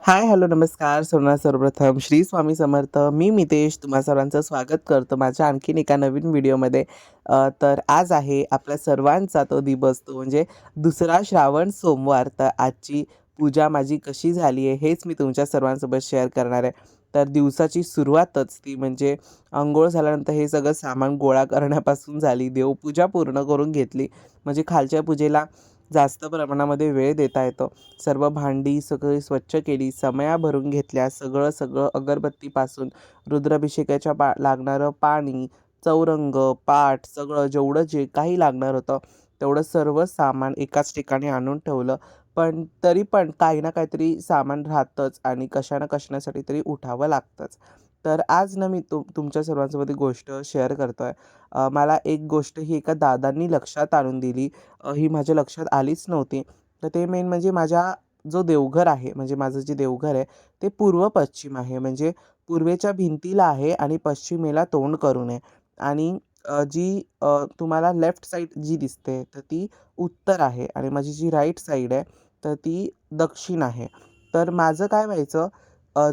हाय, hello, नमस्कार. सर्वप्रथम श्री स्वामी समर्थ. मी मितेश तुम्हा सर्वांचं स्वागत करतो माझ्या आणखीन एका नवीन व्हिडिओमध्ये. तर आज आहे आपल्या सर्वांचा तो दिवस, तो म्हणजे दुसरा श्रावण सोमवार. तर आजची पूजा माझी कशी झाली आहे हेच मी तुमच्या सर्वांसोबत शेअर करणार आहे. तर दिवसाची सुरुवातच ती म्हणजे अंघोळ झाल्यानंतर हे सगळं सामान गोळा करण्यापासून झाली. देवपूजा पूर्ण करून घेतली, म्हणजे खालच्या पूजेला जास्त प्रमाणामध्ये वेळ देता येतो. सर्व भांडी सगळी स्वच्छ केली, समया भरून घेतल्या. सगळं सगळं अगरबत्तीपासून रुद्राभिषेकाच्या लागणारं पाणी, चौरंग, पाट सगळं जेवढं जे काही लागणार होतं तेवढं सर्व सामान एकाच ठिकाणी आणून ठेवलं. पण तरी पण काही ना काहीतरी सामान राहतंच आणि कशा ना कशासाठी तरी उठावं लागतंच. तर आज ना मी तुमच्या सर्वांसोबत एक गोष्ट शेअर करतोय. मला एक गोष्ट ही एका दादांनी लक्षात आणून दिली. ही माझ्या लक्षात आलीच नव्हती. तर ते मेन म्हणजे माझ्या जो देवघर आहे, म्हणजे माझं जे देवघर आहे ते पूर्व पश्चिम आहे. म्हणजे पूर्वेच्या भिंतीला आहे आणि पश्चिमेला तोंड करून आहे. आणि तुम्हाला लेफ्ट साईड जी दिसते तर ती उत्तर आहे आणि माझी जी राईट साईड आहे तर ती दक्षिण आहे. तर माझं काय व्हायचं,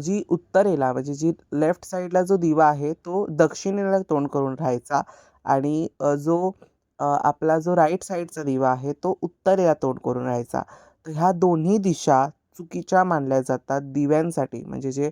जी उत्तरेला म्हणजे जी लेफ्ट साईडला जो दिवा आहे तो दक्षिणेला तोंड करून राहायचा आणि आपला जो राईट साईडचा दिवा आहे तो उत्तरेला तोंड करून राहायचा. तर ह्या दोन्ही दिशा चुकीच्या मानल्या जातात दिव्यांसाठी. म्हणजे जे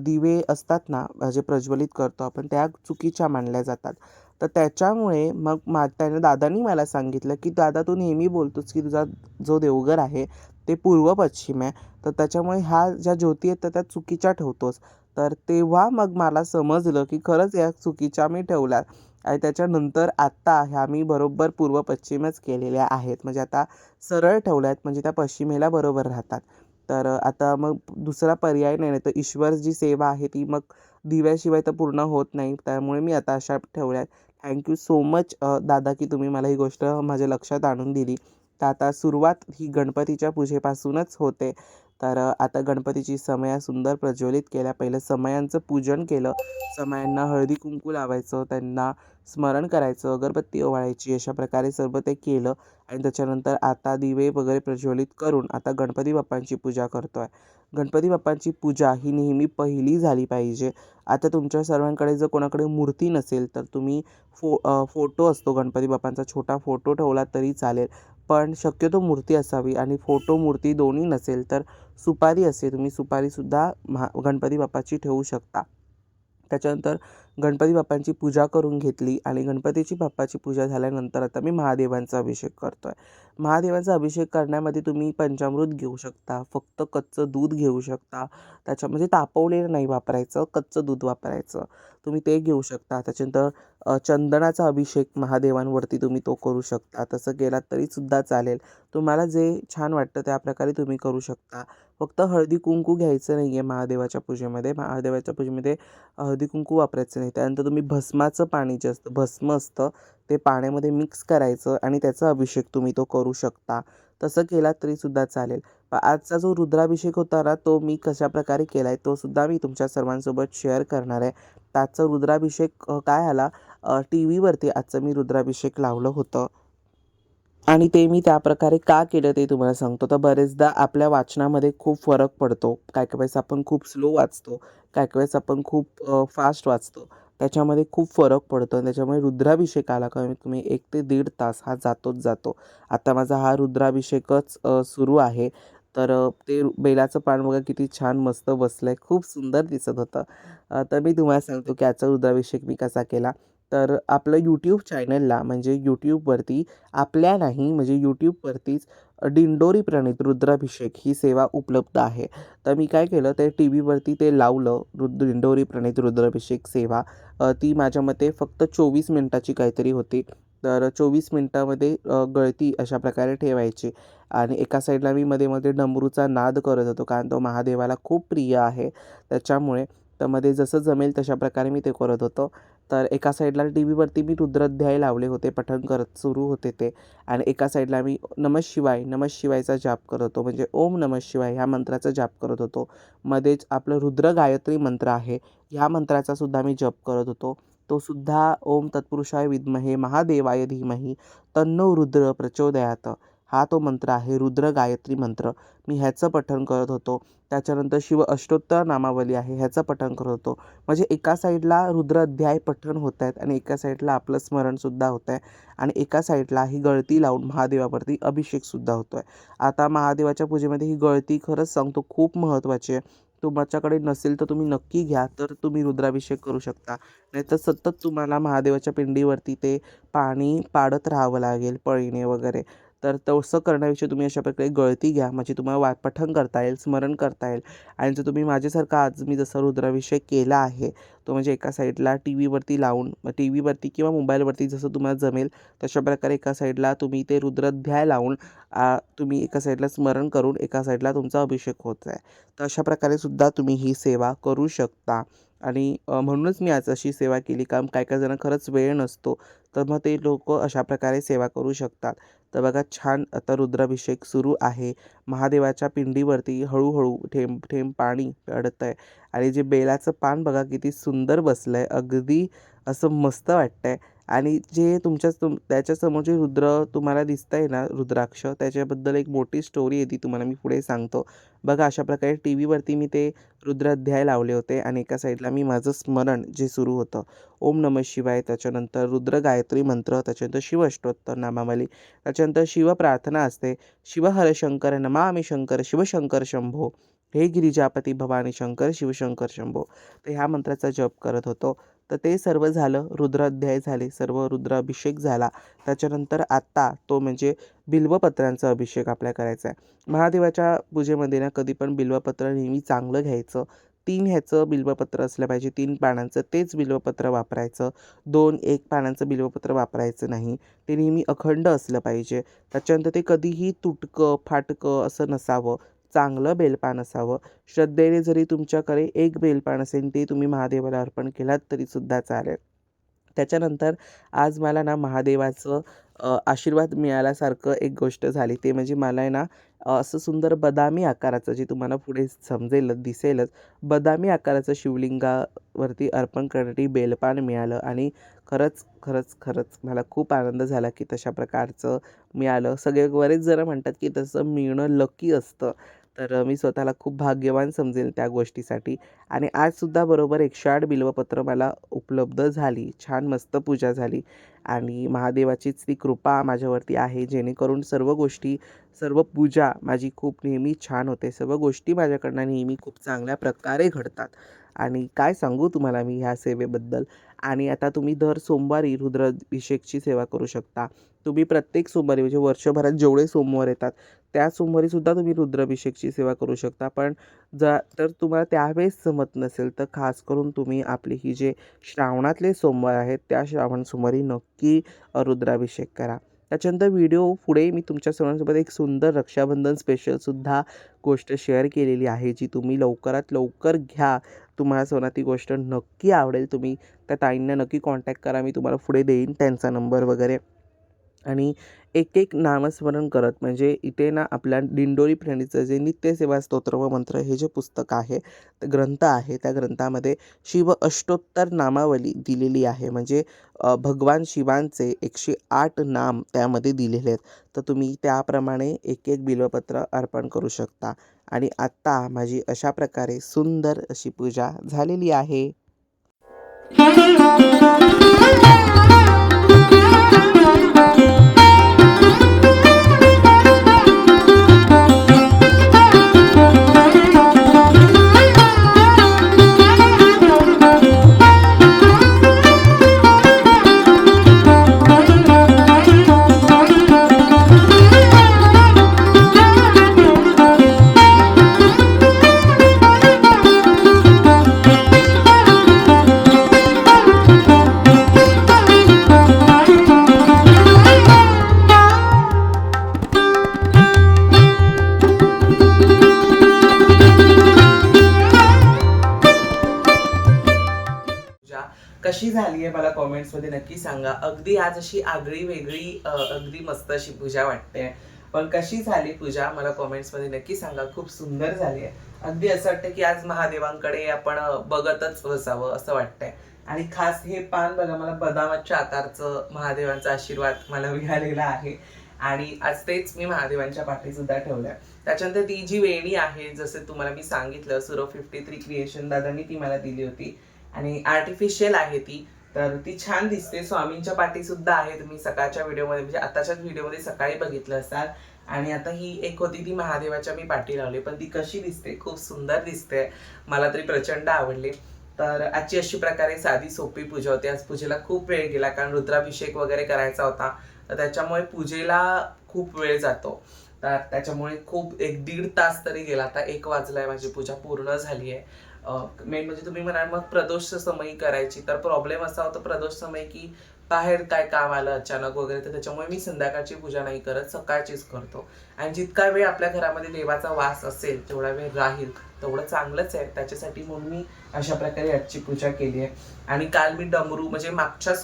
दिवे असतात ना, जे प्रज्वलित करतो आपण, त्या चुकीच्या मानल्या जातात. तर त्याच्यामुळे मग त्याने दादांनी मला सांगितलं की दादा, तू नेहमी बोलतोस की तुझा जो देवघर आहे ते पूर्व पश्चिम आहे, तर त्याच्यामुळे ह्या ज्या ज्योती आहेत तर त्या चुकीच्या ठेवतोस. तर तेव्हा मग मला समजलं की खरंच या चुकीच्या मी ठेवल्यात. आणि त्याच्यानंतर आत्ता ह्या मी बरोबर पूर्व पश्चिमच केलेल्या आहेत. म्हणजे आता सरळ ठेवल्या आहेत, म्हणजे त्या पश्चिमेला बरोबर राहतात. तर आता मग दुसरा पर्याय नाही, नाही तर ईश्वर जी सेवा आहे ती मग दिव्याशिवाय तर पूर्ण होत नाही. त्यामुळे मी आता अशा ठेवल्या आहेत. थँक्यू सो मच दादा, की तुम्ही मला ही गोष्ट माझ्या लक्षात आणून दिली. तर आता सुरुवात ही गणपतीच्या पूजेपासूनच होते. तर आता गणपतीची समया सुंदर प्रज्वलित केल्या. पहिलं समयांचं पूजन केलं. समयांना हळदी कुंकू लावायचं, त्यांना स्मरण करायचं, अगरबत्ती ओवाळायची, अशा प्रकारे सर्व ते केलं. आणि त्याच्यानंतर आता दिवे वगैरे प्रज्वलित करून आता गणपती बाप्पांची पूजा करतो आहे. गणपती बाप्पांची पूजा ही नेहमी पहिली झाली पाहिजे. आता तुमच्या सर्वांकडे जर कोणाकडे मूर्ती नसेल तर तुम्ही फोटो असतो गणपती बाप्पांचा, छोटा फोटो ठेवला तरी चालेल. पण शक्यतो मूर्ती असावी, आणि फोटो मूर्ती दोन्ही नसेल तर सुपारी असते, तुम्ही सुपारीसुद्धा गणपती बाप्पाची ठेवू शकता. त्याच्यानंतर गणपती बाप्पांची पूजा करून घेतली आणि गणपतीची बाप्पाची पूजा झाल्यानंतर आता मी महादेवांचा अभिषेक करतो आहे. महादेवांचा अभिषेक करण्यामध्ये तुम्ही पंचामृत घेऊ शकता, फक्त कच्चं दूध घेऊ शकता. म्हणजे तापवलेलं नाही वापरायचं, कच्चं दूध वापरायचं. तुम्ही ते घेऊ शकता. त्याच्यानंतर चंदनाचा अभिषेक महादेवांवरती तुम्ही तो करू शकता. तसं केलात तरीसुद्धा चालेल. तुम्हाला जे छान वाटतं त्या प्रकारे तुम्ही करू शकता. फक्त हळदी कुंकू घ्यायचं नाही आहे महादेवाच्या पूजेमध्ये. महादेवाच्या पूजेमध्ये हळदी कुंकू वापरायचं नाही. त्यानंतर तुम्ही भस्माचं पाणी जे असतं, भस्म असतं, ते पाण्यामध्ये मिक्स करायचं आणि त्याचा अभिषेक तुम्ही तो करू शकता. तसं केलात तरीसुद्धा चालेल. आजचा जो रुद्राभिषेक होता ना, तो मी कशाप्रकारे केला आहे तोसुद्धा मी तुमच्या सर्वांसोबत शेअर करणार आहे. त्याचा रुद्राभिषेक काय आला, टी व्हीवरती आजचं मी रुद्राभिषेक लावलं होतं. आणि ते मी त्याप्रकारे का केलं ते तुम्हाला सांगतो. तर बरेचदा आपल्या वाचनामध्ये खूप फरक पडतो. काही-काही वेळेस आपण खूप स्लो वाचतो, काही-काही वेळेस आपण खूप फास्ट वाचतो. त्याच्यामध्ये खूप फरक पडतो आणि त्याच्यामुळे रुद्राभिषेकाला कमीत कमी 1 ते 1.5 तास हा जातोच जातो. आता माझा हा रुद्राभिषेकच सुरू आहे. तर ते बेलाचं पान बघा किती छान मस्त बसलं आहे. खूप सुंदर दिसत होतं. तर मी तुम्हाला सांगतो की आजचा रुद्राभिषेक मी कसा केला. तर आपलं यूट्यूब चॅनलला, म्हणजे यूट्यूबवरती आपल्या नाही, म्हणजे यूट्यूबवरतीच दिंडोरी प्रणीत रुद्राभिषेक ही सेवा उपलब्ध आहे. तर मी काय केलं, ते टी व्हीवरती ते लावलं, दिंडोरी प्रणीत रुद्राभिषेक सेवा. ती माझ्या मते फक्त 24 मिनिटाची काहीतरी होती. तर 24 मिनिटामध्ये गळती अशा प्रकारे ठेवायची आणि एका साईडला मी मध्ये-मध्ये डमरूचा नाद करत होतो, कारण तो महादेवाला खूप प्रिय आहे. त्याच्यामुळे तर मध्ये जसं जमेल तशा प्रकारे मी ते करत होतो. तर एका साईडला टी व्हीवरती मी रुद्राध्याय लावले होते, पठण करत सुरू होते ते. आणि एका साईडला मी नमः शिवाय, नमः शिवायचा जाप करत होतो, म्हणजे ओम नमः शिवाय ह्या मंत्राचा जाप करत होतो. मध्येच आपलं रुद्र गायत्री मंत्र आहे, ह्या मंत्राचा सुद्धा मी जप करत होतो. तो सुद्धा ओम तत्पुरुषाय विद्महे महादेवाय धीमहि तन्नो रुद्र प्रचोदयात, हा तो मंत्र आहे रुद्र गायत्री मंत्र. मी ह्याचं पठण करत होतो. त्याच्यानंतर शिव अष्टोत्तर नामावली आहे ह्याचं पठण करत होतो. म्हणजे एका साईडला रुद्र अध्याय पठण होत आहेत आणि एका साईडला आपलं स्मरणसुद्धा होत आहे आणि एका साईडला ही गळती लावून महादेवावरती अभिषेकसुद्धा होतो आहे. आता महादेवाच्या पूजेमध्ये ही गळती खरंच सांगतो खूप महत्त्वाची आहे. तुमच्याकडे नसेल तर तुम्ही नक्की घ्या, तर तुम्ही रुद्राभिषेक करू शकता. नाहीतर सतत तुम्हाला महादेवाच्या पिंडीवरती ते पाणी पाडत राहावं लागेल पळीने वगैरे. तर तसं करण्यापेक्षा तुम्ही अशा प्रकारे गळती घ्या, म्हणजे तुम्हाला पठण करता येईल, स्मरण करता येईल. आणि जर तुम्ही माझ्यासारखा आज मी जसा रुद्राभिषेक केला आहे तो म्हणजे एका साईडला टी व्हीवरती लावून, टी व्हीवरती किंवा मोबाईलवरती जसं तुम्हाला जमेल तशा प्रकारे एका साईडला तुम्ही ते रुद्राध्याय लावून तुम्ही एका साईडला स्मरण करून एका साईडला तुमचा अभिषेक होत आहे. तर अशा प्रकारे सुद्धा तुम्ही ही सेवा करू शकता. आणि म्हणूनच मी आज अशी सेवा केली, कारण काय काय जण खरंच वेळ नसतो, तर मग ते लोक अशा प्रकारे सेवा करू शकतात. तर बघा छान आता रुद्राभिषेक सुरू आहे. महादेवाच्या पिंडीवरती हळूहळू थेंब थेंब पाणी पडतं आहे आणि जे बेलाचं पान बघा किती सुंदर बसलं आहे, अगदी असं मस्त वाटतं आहे. आणि जे त्याच्यासमोर जे रुद्र तुम्हाला दिसतंय ना रुद्राक्ष, त्याच्याबद्दल एक मोठी स्टोरी आहे, ती तुम्हाला मी पुढे सांगतो. बघा अशा प्रकारे टी व्हीवरती मी ते रुद्राध्याय लावले होते आणि एका साईडला मी माझं स्मरण जे सुरू होतं, ओम नमः शिवाय, त्याच्यानंतर रुद्र गायत्री मंत्र, त्याच्यानंतर शिव अष्टोत्तर नामावली, त्याच्यानंतर शिव प्रार्थना असते, शिव हर शंकर नमामि शंकर शिवशंकर शंभो, हे गिरिजापती भवानी शंकर शिवशंकर शंभो. तर ह्या मंत्राचा जप करत होतो. तर ते सर्व झालं, रुद्राध्याय झाले, सर्व रुद्राभिषेक झाला. त्याच्यानंतर आत्ता तो म्हणजे बिल्वपत्रांचा अभिषेक आपल्याला करायचा आहे. महादेवाच्या पूजेमध्ये ना कधी पण बिल्वपत्र नेहमी चांगलं घ्यायचं. 3 ह्याचं बिल्वपत्र असलं पाहिजे, 3 पानांचं तेच बिल्वपत्र वापरायचं. 2-1 पानांचं बिल्वपत्र वापरायचं नाही. ते नेहमी अखंड असलं पाहिजे. त्याच्यानंतर ते कधीही तुटकं फाटकं असं नसावं, चांगलं बेलपान असावं. श्रद्धेने जरी तुमच्याकडे 1 बेलपान असेल ते तुम्ही महादेवाला अर्पण केलात तरीसुद्धा चालेल. त्याच्यानंतर आज मला ना महादेवाचं आशीर्वाद मिळाल्यासारखं एक गोष्ट झाली. ते म्हणजे मला आहे ना असं सुंदर बदामी आकाराचं, जे तुम्हाला पुढे समजेलच दिसेलच, बदामी आकाराचं शिवलिंगावरती अर्पण करण्यासाठी बेलपान मिळालं. आणि खरंच खरंच खरंच मला खूप आनंद झाला की तशा प्रकारचं मिळालं. बरेच जण म्हणतात की तसं मिळणं लकी असतं. तर मी स्वतःला खूप भाग्यवान समजेल त्या गोष्टीसाठी. आणि आजसुद्धा बरोबर 108 बिल्वपत्र मला उपलब्ध झाली. छान मस्त पूजा झाली आणि महादेवाचीच ती कृपा माझ्यावरती आहे, जेणेकरून सर्व गोष्टी, सर्व पूजा माझी खूप नेहमी छान होते. सर्व गोष्टी माझ्याकडनं नेहमी खूप चांगल्या प्रकारे घडतात. आणि काय सांगू तुम्हाला मी ह्या सेवेबद्दल. आणि आता तुम्ही दर सोमवारी रुद्राभिषेकची सेवा करू शकता. तुम्ही प्रत्येक सोमवारी म्हणजे वर्षभरात जेवढे सोमवार येतात त्या सोमवारीसुद्धा तुम्ही रुद्राभिषेकची सेवा करू शकता. पण तर तुम्हाला त्यावेळेस जमत नसेल तर खास करून तुम्ही आपली ही जे श्रावणातले सोमवार आहेत त्या श्रावण सोमवारी नक्की रुद्राभिषेक करा. त्याच्यानंतर व्हिडिओ पुढे मी तुमच्या सर्वांसोबत एक सुंदर रक्षाबंधन स्पेशलसुद्धा गोष्ट शेअर केलेली आहे, जी तुम्ही लवकरात लवकर घ्या. तुम्हाला सर्वांना ती गोष्ट नक्की आवडेल. तुम्ही त्या ताईंना नक्की कॉन्टॅक्ट करा. मी तुम्हाला पुढे देईन त्यांचा नंबर वगैरे. आणि एक एक नामस्मरण करत, म्हणजे इथे ना आपल्या दिंडोरी प्रणीचं जे नित्यसेवा स्तोत्र व मंत्र हे जे पुस्तक आहे, ग्रंथ आहे, त्या ग्रंथामध्ये शिव अष्टोत्तर नामावली दिलेली आहे. म्हणजे भगवान शिवांचे 108 नाम त्यामध्ये दिलेले आहेत. तर तुम्ही त्याप्रमाणे एक एक बिल्वपत्र अर्पण करू शकता. आणि आत्ता माझी अशा प्रकारे सुंदर अशी पूजा झालेली आहे. कशी झाली आहे मला कॉमेंट्समध्ये नक्की सांगा. अगदी आज अशी आगळी वेगळी अगदी मस्त अशी पूजा वाटते. पण कशी झाली पूजा मला कॉमेंट्समध्ये नक्की सांगा. खूप सुंदर झाली आहे. अगदी असं वाटतं की आज महादेवांकडे आपण बघतच बसावं असं वाटतंय. आणि खास हे पान बघा, मला बदामाच्या आकारचं महादेवांचा आशीर्वाद मला मिळालेला आहे. आणि आज तेच मी महादेवांच्या पाठी सुद्धा ठेवल्या. त्याच्यानंतर ती जी वेणी आहे, जसं तुम्हाला मी सांगितलं, सुरो 53 क्रिएशन दादांनी ती मला दिली होती आणि आर्टिफिशियल आहे ती. तर ती छान दिसते. स्वामींच्या पाठी सुद्धा आहे, तुम्ही सकाळच्या व्हिडिओमध्ये म्हणजे आताच्याच व्हिडिओमध्ये सकाळी बघितलं असाल. आणि आता ही एक होती ती महादेवाच्या मी पाठी लावली, पण ती कशी दिसते, खूप सुंदर दिसते, मला तरी प्रचंड आवडली. तर आजची अशी प्रकारे साधी सोपी पूजा होती. आज पूजेला खूप वेळ गेला, कारण रुद्राभिषेक वगैरे करायचा होता, तर त्याच्यामुळे पूजेला खूप वेळ जातो. तर त्याच्यामुळे खूप 1-1.5 तास तरी गेला. आता 1 वाजलाय, माझी पूजा पूर्ण झाली आहे. मेन म्हणजे तुम्ही म्हणाल मग प्रदोष समयी करायची, तर प्रॉब्लेम असा होता प्रदोष समय की बाहेर काय काम आलं अचानक वगैरे, तर त्याच्यामुळे मी संध्याकाळची पूजा नाही करत, सकाळचीच करतो. आणि जितका वेळ आपल्या घरामध्ये देवाचा वास असेल तेवढा वेळ राहील तेवढं चांगलंच आहे. त्याच्यासाठी म्हणून मी अशा प्रकारे आजची पूजा केली आहे. आणि काल मी डमरू म्हणजे मागच्या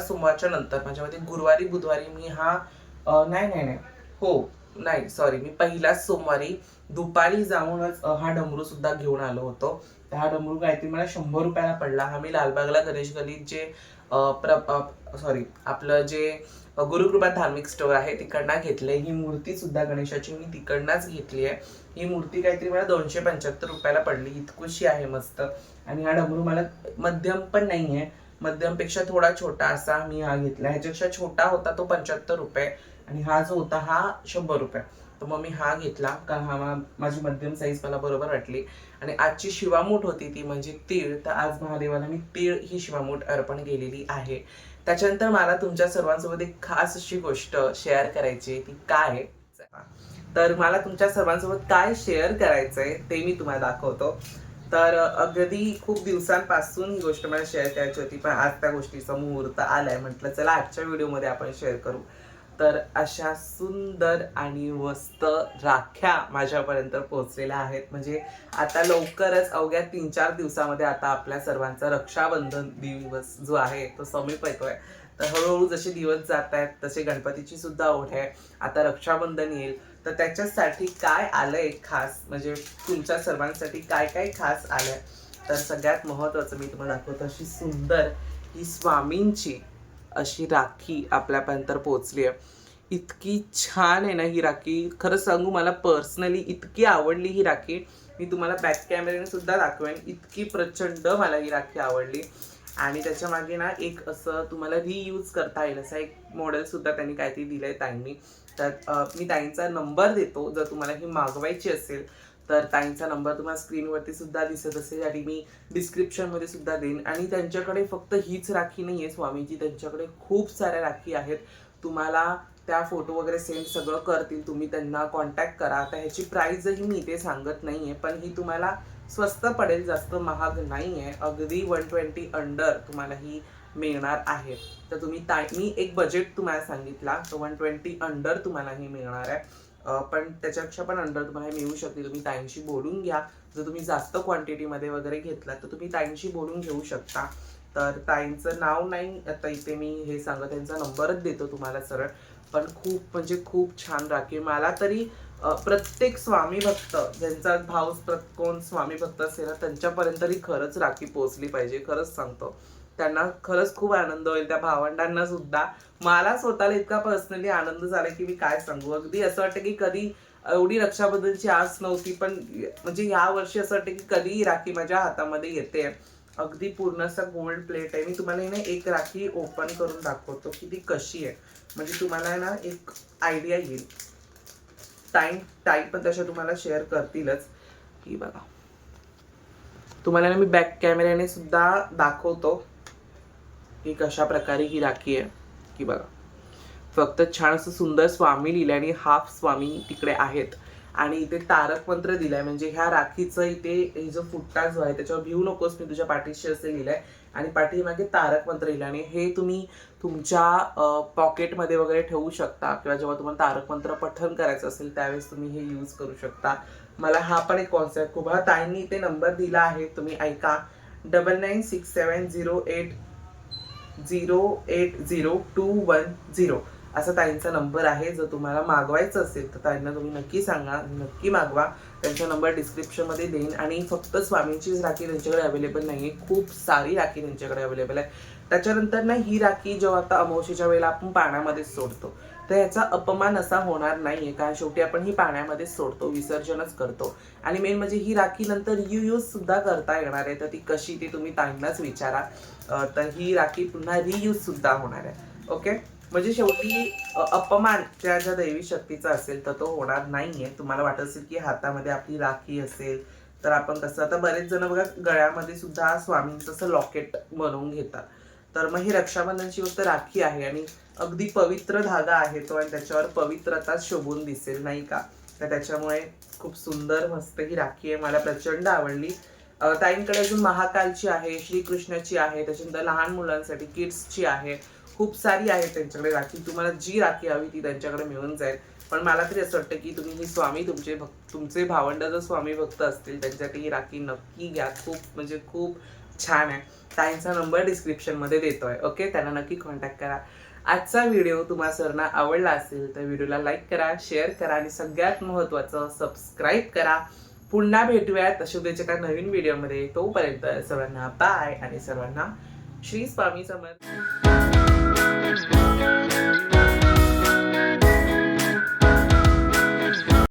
सोमवारच्या नंतर माझ्या मते गुरुवारी बुधवारी मी हा नाही हो नाही सॉरी, मी पहिल्याच सोमवारी दुपारी जाऊनच हा डमरू सुद्धा घेऊन आलो होतो. तर हा डमरू काहीतरी मला 100 रुपयाला पडला. हा मी लालबागला गणेश गल्लीत जे आपलं जे गुरुकृपा धार्मिक स्टोअर आहे तिकडनं घेतलंय. ही मूर्ती सुद्धा गणेशाची मी तिकडनंच घेतली आहे. ही मूर्ती काहीतरी मला 275 रुपयाला पडली, इतकुशी आहे मस्त. आणि हा डमरू मला मध्यम पण नाही आहे, मध्यमपेक्षा थोडा छोटा असा मी हा घेतला. ह्याच्यापेक्षा छोटा होता तो 75 रुपये आणि हा जो होता हा 100 रुपये. तर मग मी हा घेतला, कारण हा माझी मध्यम साईज मला बरोबर वाटली. आणि आजची शिवामूठ होती ती म्हणजे तीळ, तर आज महादेवाला मी तीळ ही शिवामूठ अर्पण केलेली आहे. त्याच्यानंतर मला तुमच्या सर्वांसोबत एक खास अशी गोष्ट शेअर करायची आहे, ती काय, तर मला तुमच्या सर्वांसोबत काय शेअर करायचंय ते मी तुम्हाला दाखवतो. तर अगदी खूप दिवसांपासून ही गोष्ट मला शेअर करायची होती, पण आज त्या गोष्टीचा मुहूर्त आलाय, म्हटलं चला आजच्या व्हिडिओमध्ये आपण शेअर करू. तर अशा सुंदर आणि मस्त राख्या माझ्यापर्यंत पोहोचलेल्या आहेत. म्हणजे आता लवकरच अवघ्या 3-4 दिवसामध्ये आता आपल्या सर्वांचा रक्षाबंधन दिवस जो आहे तो समीप येतोय. तर हळूहळू जसे दिवस जात आहेत तसे गणपतीची सुद्धा ओढ आहे, आता रक्षाबंधन येईल. तर त्याच्यासाठी काय आलंय खास, म्हणजे तुमच्या सर्वांसाठी काय काय खास आलंय, तर सगळ्यात महत्त्वाचं मी तुम्हाला दाखवतो. अशी सुंदर ही स्वामींची अशी राखी आपल्यापर्यंत पोहोचली आहे. इतकी छान आहे ना ही राखी, खरं सांगू मला पर्सनली इतकी आवडली ही राखी. मी तुम्हाला बॅक कॅमेऱ्याने सुद्धा दाखवेन, इतकी प्रचंड मला ही राखी आवडली. आणि त्याच्या मागे ना एक असं तुम्हाला रियूज करता येईल असा एक मॉडेल सुद्धा त्यांनी काहीतरी दिलंय ताईंनी. तर मी ताईंचा नंबर देतो, जर तुम्हाला ही मागवायची असेल तर ताईंचा नंबर तुम्हाला स्क्रीनवरती सुद्धा दिसत असेल आणि मी डिस्क्रिप्शनमध्ये सुद्धा देईन. आणि त्यांच्याकडे फक्त हीच राखी नाही आहे स्वामीची, त्यांच्याकडे खूप साऱ्या राखी आहेत. तुम्हाला त्या फोटो वगैरे सेंड सगळं करतील, तुम्ही त्यांना कॉन्टॅक्ट करा. आता ह्याची प्राईजही मी इथे सांगत नाही आहे, पण ही तुम्हाला स्वस्त पडेल, जास्त महाग नाही आहे, अगदी 120 अंडर तुम्हाला ही मिळणार आहे. तर तुम्ही मी एक बजेट तुम्हाला सांगितला, तर 120 अंडर तुम्हाला ही मिळणार आहे. पण त्याच्यापेक्षा पण अंडर तुम्हाला मिळू शकते. तुम्ही ताईंशी बोलून घ्या, जर तुम्ही जास्त क्वांटिटीमध्ये वगैरे घेतला तर तुम्ही ताईंशी बोलून घेऊ शकता. तर ताईंचं नाव नाही आता इथे मी हे सांगत, त्यांचा नंबरच देतो तुम्हाला सरळ. पण खूप म्हणजे खूप छान राखी मला तरी प्रत्येक स्वामी भक्त ज्यांचा भाव कोण स्वामी भक्त असेल ना त्यांच्यापर्यंत तरी खरंच राखी पोहोचली पाहिजे. खरंच सांगतो, त्यांना खरंच खूप आनंद होईल, त्या भावंडांना सुद्धा. मला स्वतःला इतका पर्सनली आनंद झाला की मी काय सांगू. अगदी असं वाटतं की कधी एवढी रक्षाबंधनची आस नव्हती, पण म्हणजे या वर्षी असं वाटतं की कधी राखी माझ्या हातामध्ये येते. अगदी पूर्ण असं गोल्ड प्लेट आहे. मी तुम्हाला ना एक राखी ओपन करून दाखवतो की ती कशी आहे, म्हणजे तुम्हाला ना एक आयडिया येईल. टाईम पण तशा तुम्हाला शेअर करतीलच. ही बघा, तुम्हाला ना मी बॅक कॅमेऱ्याने सुद्धा दाखवतो की कशा प्रकारे ही राखी आहे. की बघा, फक्त छान असं सुंदर स्वामी लिहिलंय आणि हाफ स्वामी तिकडे आहेत. आणि इथे तारक मंत्र दिलाय, म्हणजे ह्या राखीचं इथे हे जो फुट्टा जो आहे त्याच्यावर भिवू नकोस मी तुझ्या पाठीशी असे लिहिलंय. आणि पाठीमागे तारक मंत्र लिहिलं आणि हे तुम्ही तुमच्या पॉकेटमध्ये वगैरे ठेवू शकता, किंवा जेव्हा तुम्हाला तारक मंत्र पठण करायचं असेल त्यावेळेस तुम्ही हे यूज करू शकता. मला हा पण एक कॉन्सेप्ट खूप, हा ताईंनी इथे नंबर दिला आहे, तुम्ही ऐका. 9967080210 असा ताईंचा नंबर आहे. जर तुम्हाला मागवायचं असेल तर ताईंना तुम्ही नक्की सांगा, नक्की मागवा. त्यांचा नंबर डिस्क्रिप्शनमध्ये देईन. आणि फक्त स्वामींचीच राखी त्यांच्याकडे अवेलेबल नाही आहे, खूप सारी राखी त्यांच्याकडे अवेलेबल आहे. त्याच्यानंतर ना ही राखी जेव्हा आता अमावस्येच्या वेळेला आपण पाण्यामध्ये सोडतो, तर याचा अपमान असा होणार नाहीये, कारण शेवटी आपण ही पाण्यामध्येच सोडतो, विसर्जनच करतो. आणि मेन म्हणजे ही राखी नंतर यूज सुद्धा करता येणार आहे, तर ती कशी ती तुम्ही ताईंनाच विचारा. तर ही राखी पुन्हा रियूज सुद्धा होणार आहे. ओके, म्हणजे शेवटी अपमान त्या ज्या दैवी शक्तीचा असेल तर तो होणार नाहीये. तुम्हाला वाटत असेल की हातामध्ये आपली राखी असेल तर आपण कसं, आता बरेच जण बघा गळ्यामध्ये सुद्धा स्वामींचं असं लॉकेट बनवून घेतात. तर मग ही रक्षाबंधनची फक्त राखी आहे आणि अगदी पवित्र धागा आहे तो, आणि त्याच्यावर पवित्रता शोभून दिसेल नाही का. तर त्याच्यामुळे खूप सुंदर मस्त ही राखी आहे, मला प्रचंड आवडली. ताईंकडे अजून महाकालची आहे, श्रीकृष्णाची आहे, त्याच्यानंतर लहान मुलांसाठी किड्सची आहे, खूप सारी आहे त्यांच्याकडे राखी. तुम्हाला जी राखी हवी ती त्यांच्याकडे मिळून जाईल. पण मला तरी असं वाटतं की तुम्ही ही स्वामी तुमचे भावंड जर स्वामी भक्त असतील त्यांच्यासाठी ही राखी नक्की घ्या. खूप म्हणजे खूप छान आहे. ताईंचा नंबर डिस्क्रिप्शनमध्ये देतोय. ओके, त्यांना नक्की कॉन्टॅक्ट करा. आजचा व्हिडिओ तुम्हा सर्वांना आवडला असेल तर व्हिडिओला लाईक करा, शेअर करा आणि सगळ्यात महत्त्वाचं सबस्क्राईब करा. पुन्हा भेटूयात अशा उद्याच्या एका नवीन व्हिडिओमध्ये. तोपर्यंत सर्वांना बाय आणि सर्वांना श्री स्वामी समर्थ.